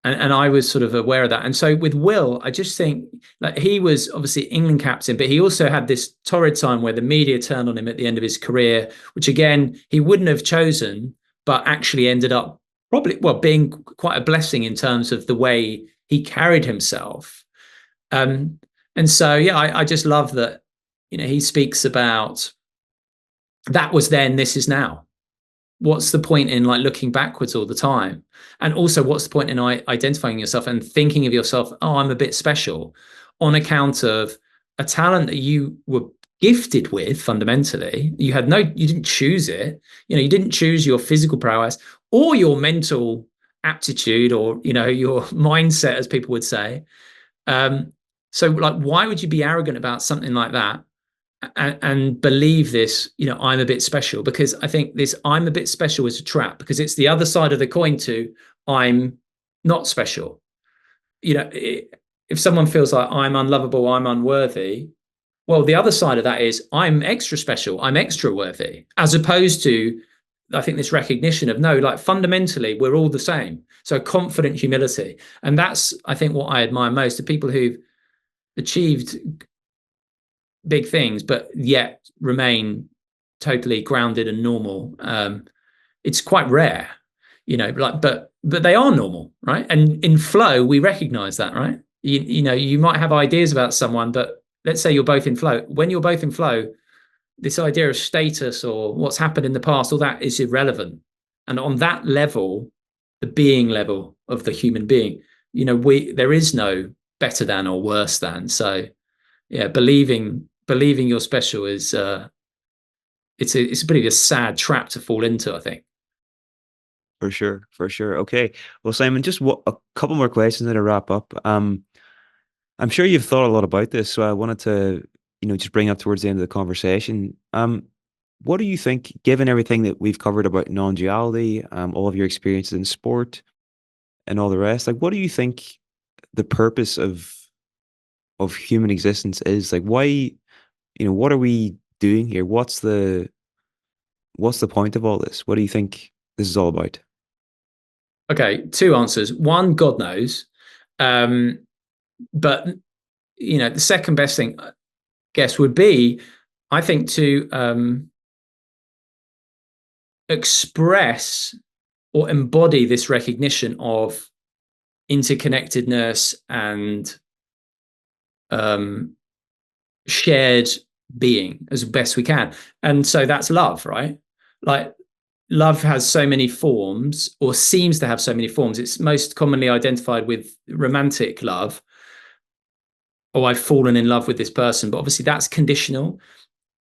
and I was sort of aware of that. And so with Will, I just think, like, he was obviously England captain, but he also had this torrid time where the media turned on him at the end of his career, which again he wouldn't have chosen, but actually ended up probably, well, being quite a blessing in terms of the way he carried himself. Um, and so yeah, I just love that, he speaks about that was then, this is now. What's the point in like looking backwards all the time? And also, what's the point in identifying yourself and thinking of yourself, oh, I'm a bit special, on account of a talent that you were gifted with? Fundamentally, you didn't choose it. You didn't choose your physical prowess or your mental aptitude, or your mindset, as people would say. So like, why would you be arrogant about something like that? And believe this, I'm a bit special? Because I think this I'm a bit special is a trap, because it's the other side of the coin to I'm not special. If someone feels like I'm unlovable, I'm unworthy, well, the other side of that is I'm extra special, I'm extra worthy, as opposed to, I think, this recognition of, no, like, fundamentally we're all the same. So confident humility. And that's, I think, what I admire most, the people who've achieved big things but yet remain totally grounded and normal. It's quite rare, like, but they are normal, right? And in flow we recognize that, right? You might have ideas about someone, but let's say you're both in flow. When you're both in flow, this idea of status or what's happened in the past, all that is irrelevant. And on that level, the being level of the human being, there is no better than or worse than. So yeah, believing you're special is it's a pretty a sad trap to fall into, I think. For sure, for sure. Okay. Well, Simon, just a couple more questions to wrap up. I'm sure you've thought a lot about this, so I wanted to, just bring up towards the end of the conversation. What do you think, given everything that we've covered about non-duality, all of your experiences in sport and all the rest, like, what do you think the purpose of human existence is? Like, why, what are we doing here? What's the point of all this? What do you think this is all about? Okay, two answers. One, God knows. But the second best thing, I guess, would be, I think, to express or embody this recognition of interconnectedness and shared being as best we can. And so that's love, right? Like, love has so many forms, or seems to have so many forms. It's most commonly identified with romantic love. Oh, I've fallen in love with this person, but obviously that's conditional.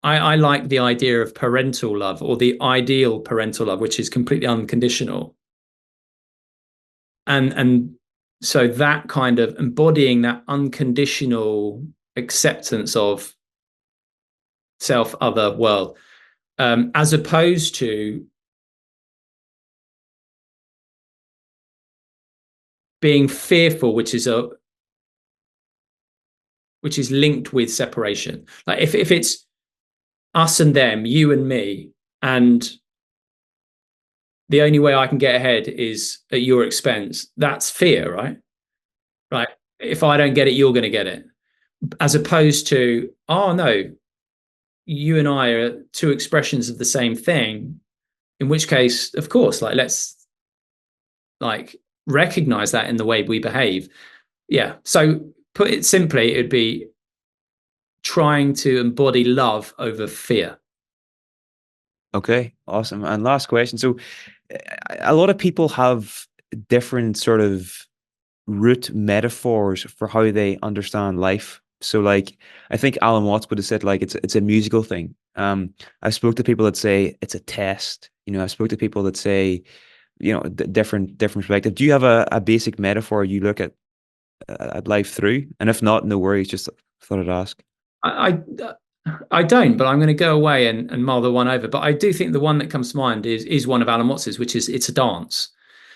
I like the idea of parental love, or the ideal parental love, which is completely unconditional. And so that kind of embodying that unconditional acceptance of self, other, world, as opposed to being fearful, which is linked with separation. Like, if it's us and them, you and me, and the only way I can get ahead is at your expense, that's fear, right? Right. If I don't get it, you're going to get it. As opposed to, oh no, you and I are two expressions of the same thing. In which case, of course, like, let's, like, recognize that in the way we behave. Yeah. So put it simply, it would be trying to embody love over fear. Okay, awesome. And last question. So, a lot of people have different sort of root metaphors for how they understand life. So, like, I think Alan Watts would have said, like, it's a musical thing. I've spoke to people that say it's a test. I've spoke to people that say, different perspective. Do you have a basic metaphor you look at life through? And if not, no worries. Just thought I'd ask. I I don't, but I'm going to go away and mull the one over. But I do think the one that comes to mind is one of Alan Watts's, which is it's a dance.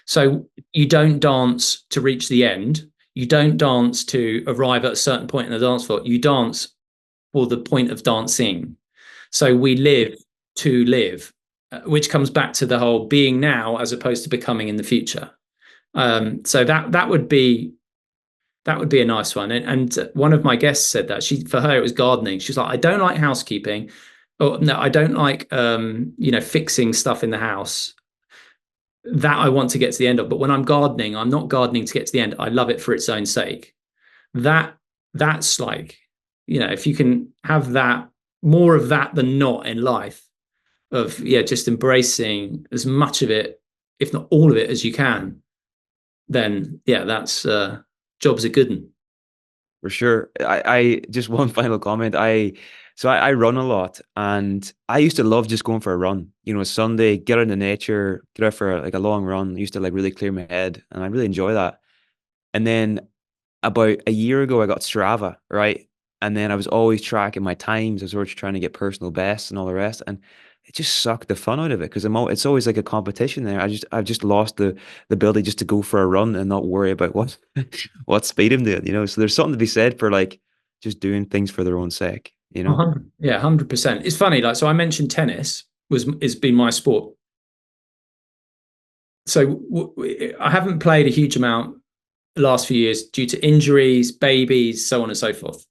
So you don't dance to reach the end. You don't dance to arrive at a certain point in the dance floor. You dance for the point of dancing. So we live to live, which comes back to the whole being now as opposed to becoming in the future. So that would be a nice one. And one of my guests said that for her, it was gardening. She's like, I don't like housekeeping. Or no, I don't like, fixing stuff in the house that I want to get to the end of. But when I'm gardening, I'm not gardening to get to the end. I love it for its own sake. That's like, if you can have that, more of that than not in life, of, just embracing as much of it, if not all of it, as you can, then that's job's a good one. For sure. I just one final comment. I run a lot, and I used to love just going for a run. Sunday, get out in the nature, get out for like a long run. I used to like really clear my head, and I really enjoy that. And then about a year ago, I got Strava, right? And then I was always tracking my times. I was always trying to get personal bests and all the rest. And it just sucked the fun out of it because it's always like a competition there. I've just lost the ability just to go for a run and not worry about what speed I'm doing. So there's something to be said for like just doing things for their own sake. 100%. It's funny, like, so I mentioned tennis has been my sport. So I haven't played a huge amount the last few years due to injuries, babies, so on and so forth.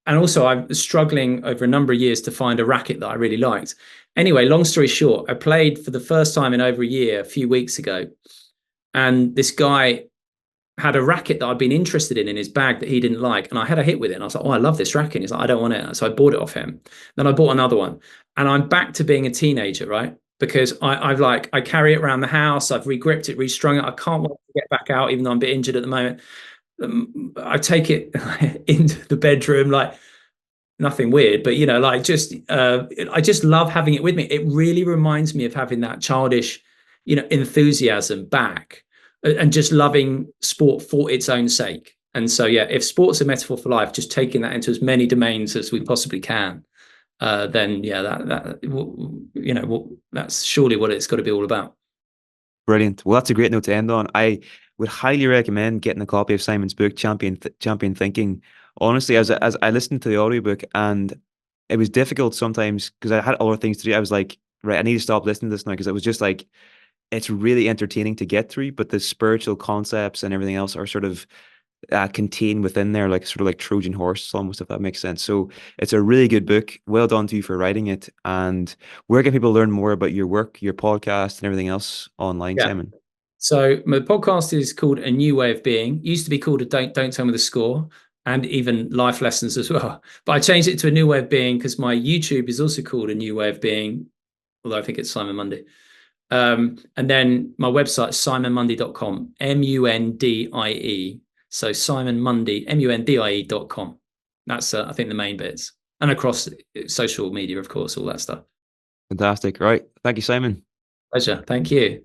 And also, I was struggling over a number of years to find a racket that I really liked. Anyway, long story short, I played for the first time in over a year a few weeks ago. And this guy had a racket that I'd been interested in his bag that he didn't like. And I had a hit with it. And I was like, oh, I love this racket. And he's like, I don't want it. So I bought it off him. Then I bought another one. And I'm back to being a teenager, right? Because I carry it around the house. I've regripped it, restrung it. I can't wait to get back out, even though I'm a bit injured at the moment. I take it into the bedroom, like nothing weird, but like I just love having it with me. It really reminds me of having that childish, enthusiasm back, and just loving sport for its own sake. And so, if sport's a metaphor for life, just taking that into as many domains as we possibly can, then that's surely what it's got to be all about. Brilliant. Well, that's a great note to end on. I would highly recommend getting a copy of Simon's book, Champion Thinking. Honestly, as I listened to the audiobook, and it was difficult sometimes because I had other things to do. I was like, right, I need to stop listening to this now because it was just like, it's really entertaining to get through, but the spiritual concepts and everything else are sort of contained within there, like sort of like Trojan horses almost, if that makes sense. So it's a really good book. Well done to you for writing it. And where can people learn more about your work, your podcast, and everything else online, Yeah. Simon? So my podcast is called A New Way of Being. It used to be called a Don't Tell Me the Score, and even life lessons as well. But I changed it to A New Way of Being because my YouTube is also called A New Way of Being, although I think it's Simon Mundie. And then my website is simonmundie.com, Mundie. So Simon Mundie, Mundie.com. That's, I think, the main bits. And across social media, of course, all that stuff. Fantastic. All right. Thank you, Simon. Pleasure. Thank you.